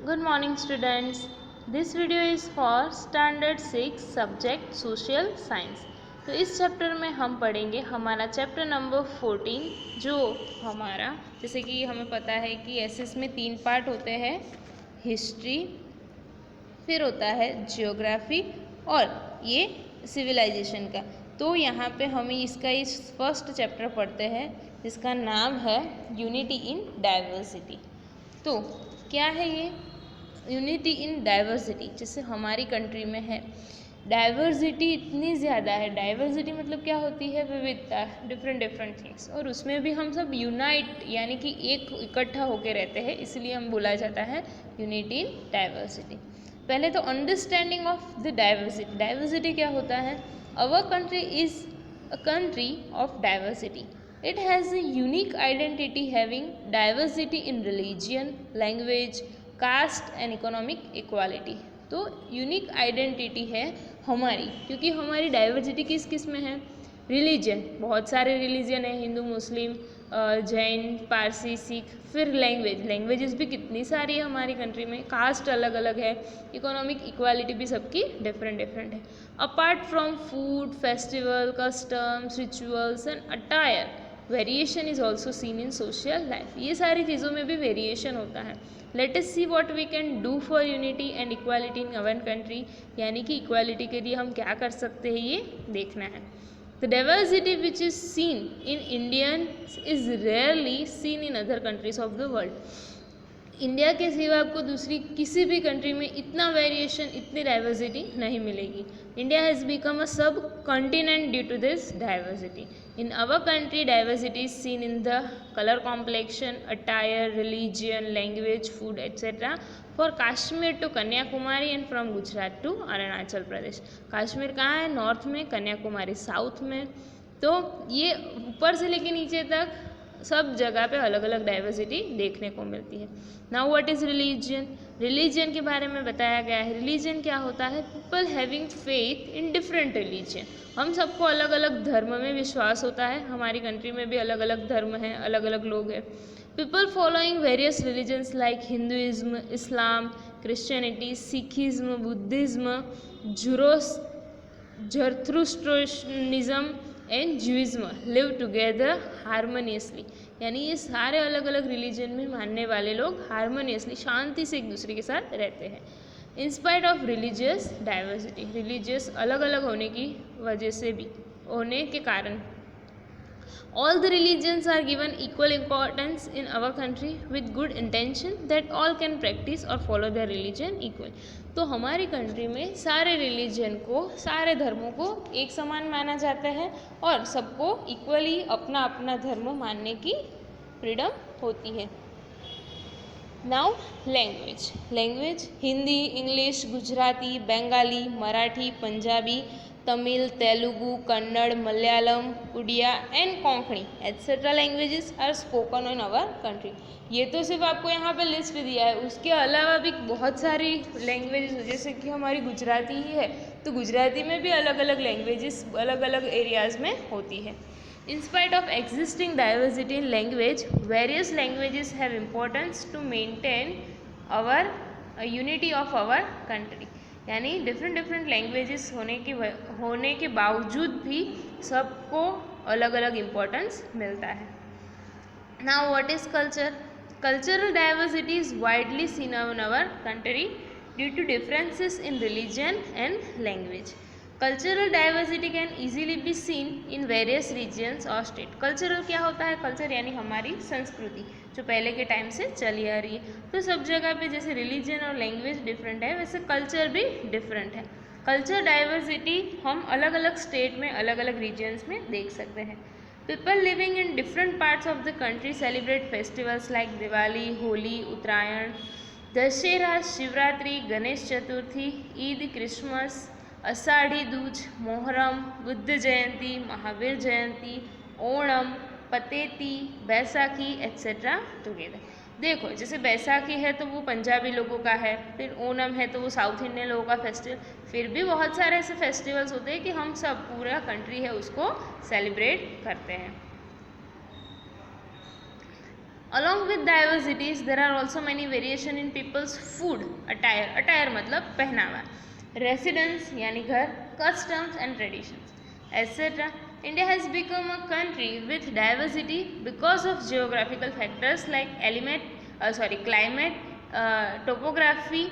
Good morning students. This video is for standard 6 subject social science. तो इस chapter में हम पढ़ेंगे हमारा चैप्टर नंबर 14 जो हमारा जैसे कि हमें पता है कि एसएस में 3 पार्ट होते हैं, हिस्ट्री, फिर होता है जियोग्राफी और ये सिविलाइजेशन का। तो यहाँ पे हम इसका इस फर्स्ट चैप्टर पढ़ते हैं जिसका नाम है यूनिटी इन डाइवर्सिटी। तो क्या है ये यूनिटी इन डाइवर्सिटी? जैसे हमारी कंट्री में है डाइवर्सिटी इतनी ज़्यादा है। डाइवर्सिटी मतलब क्या होती है? विविधता, डिफरेंट डिफरेंट थिंग्स, और उसमें भी हम सब यूनाइट यानी कि एक इकट्ठा होकर रहते हैं, इसलिए हम बोला जाता है यूनिटी इन डाइवर्सिटी। पहले तो understanding of the diversity. Diversity क्या होता है? Our country is a country of diversity. It has a unique identity having diversity in religion, language, caste and economic equality. तो यूनिक आइडेंटिटी है हमारी, क्योंकि हमारी डाइवर्सिटी किस किस में है? रिलीजन, बहुत सारे रिलीजन है, हिंदू, मुस्लिम, जैन, पारसी, सिख। फिर लैंग्वेज, लैंग्वेजेस भी कितनी सारी है हमारी कंट्री में। कास्ट अलग अलग है, इकोनॉमिक इक्वालिटी भी सबकी डिफरेंट डिफरेंट है। Apart from food, festival, customs, rituals and attire, variation is also seen in social life. ये सारी चीज़ों में भी वेरिएशन होता है। Let us see what we can do for unity and equality in our country, यानी कि इक्वालिटी के लिए हम क्या कर सकते हैं ये देखना है। The diversity which is seen in Indian is rarely seen in other countries of the world. India के सिवा आपको दूसरी किसी भी कंट्री में इतना वेरिएशन, इतनी डाइवर्सिटी नहीं मिलेगी। India has become a subcontinent due to this diversity. In our country, diversity is seen in the color complexion, attire, religion, language, food, etc. For Kashmir to Kanyakumari and from Gujarat to Arunachal Pradesh. Kashmir कहाँ है? North में, Kanyakumari south में। तो ये ऊपर से लेके नीचे तक सब जगह पे अलग अलग डाइवर्सिटी देखने को मिलती है। Now what is religion? Religion के बारे में बताया गया है। रिलीजन क्या होता है? People having faith in different religion. हम सबको अलग अलग धर्म में विश्वास होता है। हमारी कंट्री में भी अलग अलग धर्म हैं, अलग अलग लोग हैं। People following various religions like Hinduism, Islam, Christianity, Sikhism, Buddhism, Zoroastrianism and Judaism live together harmoniously. यानी ये सारे अलग अलग रिलीजन में मानने वाले लोग हारमोनियसली, शांति से एक दूसरे के साथ रहते हैं। In spite of religious diversity, religious अलग अलग होने की वजह से भी, होने के कारण, all the religions are given equal importance in our country with good intention that all can practice or follow their religion equal. तो हमारी कंट्री में सारे रिलीजन को, सारे धर्मों को एक समान माना जाता है और सबको इक्वली अपना अपना धर्म मानने की फ्रीडम होती है। Now language. Language Hindi, English, Gujarati, Bengali, Marathi, Punjabi, Tamil, Telugu, Kannada, Malayalam, Oriya and Konkani etcetera languages are spoken in our country. ये तो सिर्फ आपको यहाँ पे लिस्ट दिया है, उसके अलावा भी बहुत सारी लैंग्वेजेस, जैसे कि हमारी गुजराती ही है तो गुजराती में भी अलग अलग लैंग्वेजेस अलग अलग एरियाज़ में होती है। In spite of existing diversity in language, various languages have importance to maintain our unity of our country. यानी डिफरेंट डिफरेंट लैंग्वेजेस होने के बावजूद भी सबको अलग अलग इम्पोर्टेंस मिलता है। Now what is culture? Cultural diversity is widely seen in our country due to differences in religion and language. Cultural diversity can easily be seen in various regions और स्टेट. कल्चरल क्या होता है? Culture यानी हमारी संस्कृति जो पहले के टाइम से चली आ रही है। तो सब जगह पे जैसे रिलीजन और लैंग्वेज डिफरेंट है, वैसे कल्चर भी डिफरेंट है। कल्चर डाइवर्सिटी हम अलग अलग स्टेट में, अलग अलग रीजन्स में देख सकते हैं। People living in different parts of the country celebrate festivals like Diwali, Holi, Uttarayan, Dussehra, Shivratri, Ganesh Chaturthi, Eid, Christmas, Ashadhi Dooj, Muharram, Buddha Jayanti, Mahavir Jayanti, Onam, Pateti, Baisakhi etcetera together. देखो जैसे बैसाखी है तो वो पंजाबी लोगों का है, फिर ओणम है तो वो साउथ इंडियन लोगों का फेस्टिवल, फिर भी बहुत सारे ऐसे फेस्टिवल्स होते हैं कि हम सब, पूरा कंट्री है उसको सेलिब्रेट करते हैं। Along with diversities, there are also many variation in people's food, attire मतलब पहनावा, residence यानी घर, customs and traditions, etc. India has become a country with diversity because of geographical factors like climate, topography,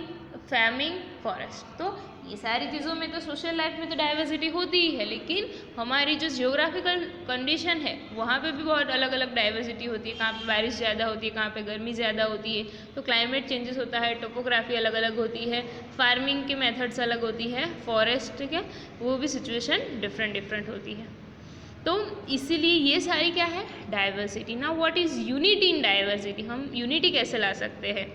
farming, forest. तो ये सारी चीज़ों में तो सोशल लाइफ में तो डाइवर्सिटी होती ही है, लेकिन हमारी जो जियोग्राफिकल कंडीशन है वहाँ पे भी बहुत अलग अलग डाइवर्सिटी होती है. कहाँ पे बारिश ज़्यादा होती है, कहाँ पे गर्मी ज़्यादा होती है, तो क्लाइमेट चेंजेस होता है, टोपोग्राफी अलग अलग होती है, फार्मिंग के मेथड्स अलग होती है, फॉरेस्ट के वो भी सिचुएशन डिफरेंट होती है. तो इसीलिए ये सारी क्या है, diversity. Now what is unity in diversity, हम यूनिटी कैसे ला सकते हैं.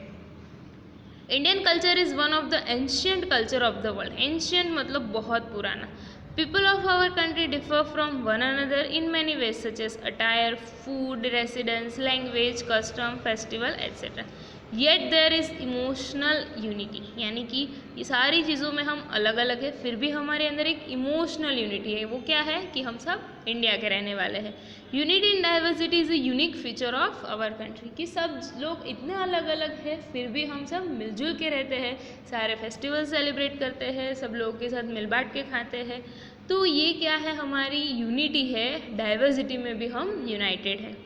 Indian culture is one of the ancient culture of the world. Ancient मतलब बहुत पुराना. People of our country differ from one another in many ways such as attire, food, residence, language, custom, festival etcetera. Yet there is emotional unity, यानी कि ये सारी चीज़ों में हम अलग अलग है, फिर भी हमारे अंदर एक इमोशनल यूनिटी है. वो क्या है कि हम सब इंडिया के रहने वाले हैं. Unity in diversity is a unique feature of our country, कि सब लोग इतने अलग अलग हैं फिर भी हम सब मिलजुल के रहते हैं, सारे फेस्टिवल सेलिब्रेट करते हैं, सब लोगों के साथ मिल बांट के खाते हैं. तो ये क्या है, हमारी यूनिटी है. डाइवर्सिटी में भी हम यूनाइटेड हैं.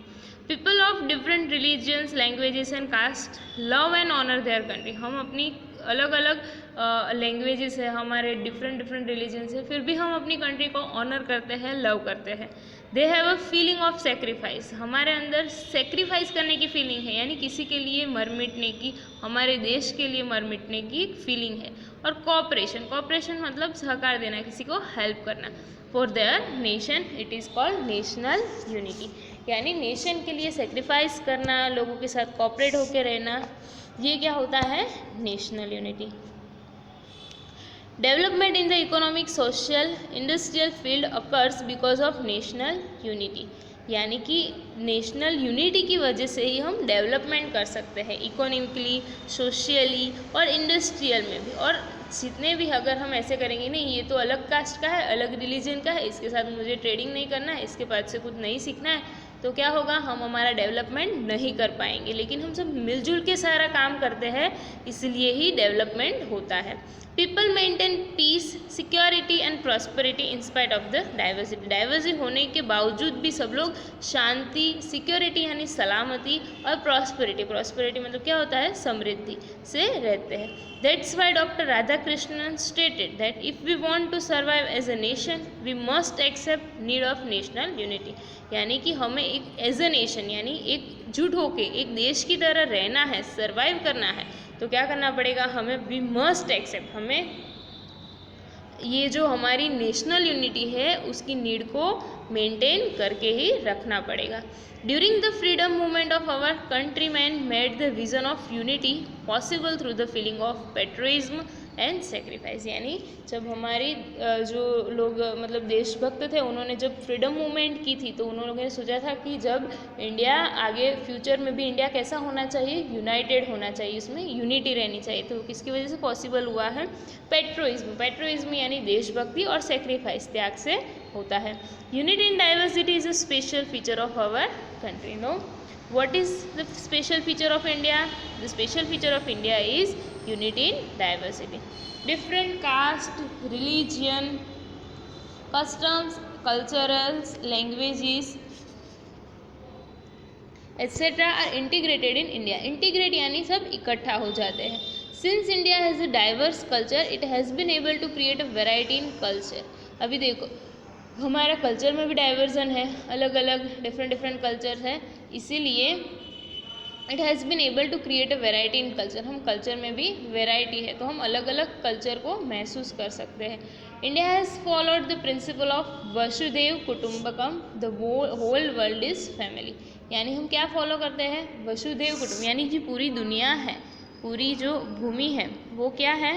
People of different religions, languages and caste love and honour their country. हम अपनी अलग अलग लैंग्वेजेस है, हमारे डिफरेंट रिलीजन्स है, फिर भी हम अपनी कंट्री को ऑनर करते हैं, लव करते हैं. They have a feeling of sacrifice. हमारे अंदर सेक्रीफाइस करने की फीलिंग है, यानी किसी के लिए मर मिटने की, हमारे देश के लिए मर मिटने की एक फीलिंग है. और कॉपरेशन मतलब सहकार देना, किसी को हेल्प करना. For their nation it is called national unity, यानी नेशन के लिए सेक्रीफाइस करना, लोगों के साथ कॉपरेट होकर रहना, ये क्या होता है, national unity. Development in the economic, social, industrial field occurs because of national unity, यानी कि नेशनल यूनिटी की वजह से ही हम डेवलपमेंट कर सकते हैं, इकोनॉमिकली, सोशली और इंडस्ट्रियल में भी. और जितने भी अगर हम ऐसे करेंगे, नहीं ये तो अलग कास्ट का है, अलग रिलीजन का है, इसके साथ मुझे ट्रेडिंग नहीं करना है, इसके बाद से कुछ नहीं सीखना है, तो क्या होगा, हम हमारा डेवलपमेंट नहीं कर पाएंगे. लेकिन हम सब मिलजुल के सारा काम करते हैं, इसलिए ही डेवलपमेंट होता है. People maintain piece, security and prosperity in spite of the diversity. Diversity होने के बावजूद भी सब लोग शांति, सिक्योरिटी यानी सलामती, और प्रॉस्पेरिटी मतलब क्या होता है, समृद्धि से रहते हैं. That's why doctor Radhakrishnan stated that if we want to survive as a nation we must accept need of national unity, यानी कि हमें एक एज अ नेशन यानी एकजुट होके एक देश की तरह रहना है, सर्वाइव करना है, तो क्या करना पड़ेगा, हमें वी मस्ट एक्सेप्ट, हमें ये जो हमारी नेशनल यूनिटी है उसकी नीड को मेंटेन करके ही रखना पड़ेगा. During the freedom movement of our countrymen made the vision of unity possible through the feeling of patriotism and sacrifice, यानी जब हमारी जो लोग मतलब देशभक्त थे, उन्होंने जब फ्रीडम मूवमेंट की थी तो उन्होंने सोचा था कि जब इंडिया आगे फ्यूचर में भी इंडिया कैसा होना चाहिए, यूनाइटेड होना चाहिए, उसमें यूनिटी रहनी चाहिए. तो किसकी वजह से पॉसिबल हुआ है, पेट्रियोटिज्म यानी देशभक्ति, और सेक्रीफाइस त्याग से होता है. Unity in diversity is a special feature of our country. No, what is the special feature of India? The special feature of India is unity in diversity. Different caste, religion, customs, cultures, languages, etc. are integrated in India. Integrate यानी सब इकट्ठा हो जाते हैं. Since India has a diverse culture, it has been able to create a variety in culture. अभी देखो हमारा culture में भी डाइवर्जन है, अलग अलग डिफरेंट कल्चर है, इसीलिए it has been able to create a variety in culture. हम कल्चर में भी वेराइटी है, तो हम अलग अलग कल्चर को महसूस कर सकते हैं. India has followed the principle of Vasudhaiva Kutumbakam, the whole world is family, यानी हम क्या फॉलो करते हैं, वसुधैव कुटुंब, यानी कि पूरी दुनिया है, पूरी जो भूमि है वो क्या है,